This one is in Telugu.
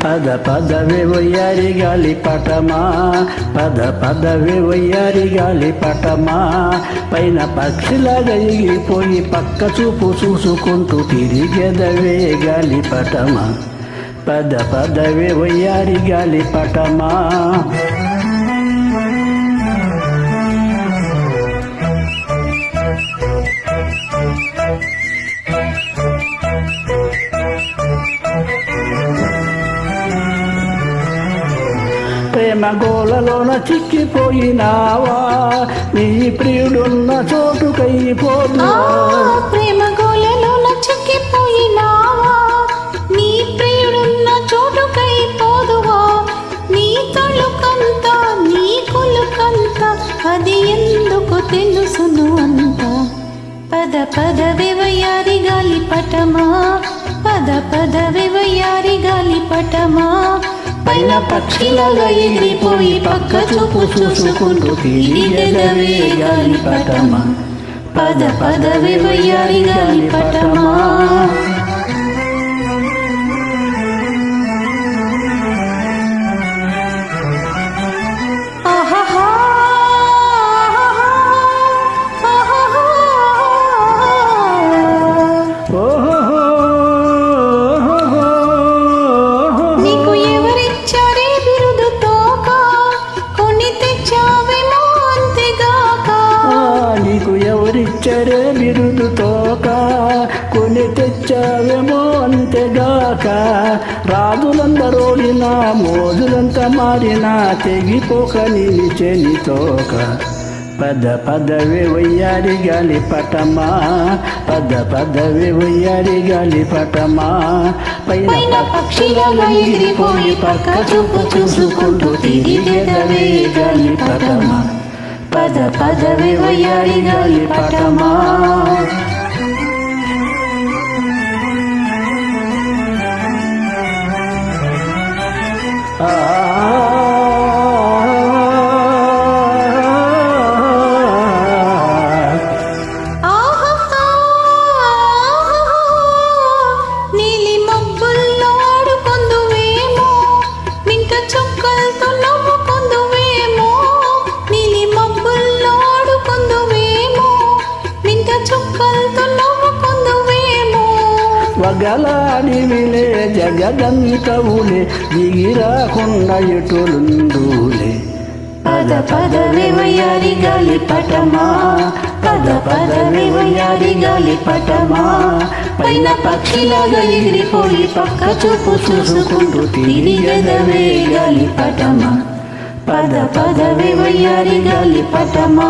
పద పదవే వయ్యారి గాలి పటమా, పద పదవే వయ్యారి గాలి పటమా, పైన పక్షిలాగా ఎగిరిపోయి పక్క చూపు చూసుకుంటూ తిరిగెదవే గాలి పటమా, పద పదవే వయ్యారి గాలి పటమా. ప్రేమ గోలలోన చిక్కిపోయినావా, నీ ప్రియుడున్న చోటుకై పోదువా. ప్రేమ గోలలోన చిక్కిపోయినావా, నీ ప్రియుడున్న చోటుకై పోదువా. నీ తలుకంత నీ కొలుకంత అది ఎందుకు తెలుసును అంత. పద పదవే వయ్యారి గాలి పటమా, పద పదవే వయ్యారి గాలి పటమా, పైన పక్షిలాగా ఎగిరిపోయి పక్క చూపు చూసుకుంటూ తిరిగెదవే గాలి పటమా, పద పదవే వయ్యారి గాలి పటమా. ఎవరిచ్చరే బిరుదు తోక, కొని తెచ్చావేమో అంతేగాక. రాజులందరోడినా మోజులంతా మారినా తెగిపోక నిలిచెని తోక. పద పదవే వయ్యారి గాలి పటమా, పద పదవే వయ్యారి గాలి పటమా, పైన పక్షిలాగా ఎగిరిపోయి పక్క చూపు చూసుకుంటూ తిరిగెదవే గాలి పటమా, పద పదవే వయ్యారి గాలి పటమా. నీలి మబ్బుల్లో ఆడుకొందువేమో, మింట చుక్కలతో నవ్వుకొందువేమో. నీలి మబ్బుల్లో ఆడుకొందువేమో, మింట చుక్కలతో నవ్వుకొందువేమో. వగలాడివిలే జగదంతవులే, దిగిరాకుండా ఎటులుందులే. పద పదవే వయ్యారి గాలి పటమా, పద పదవే వయ్యారి గాలి పటమా, పైన పక్షిలాగా ఎగిరిపోయి పక్క చూపు చూసుకుంటూ తిరిగెదవే గాలి పటమా, పద పదవే వయ్యారి గాలి పటమా.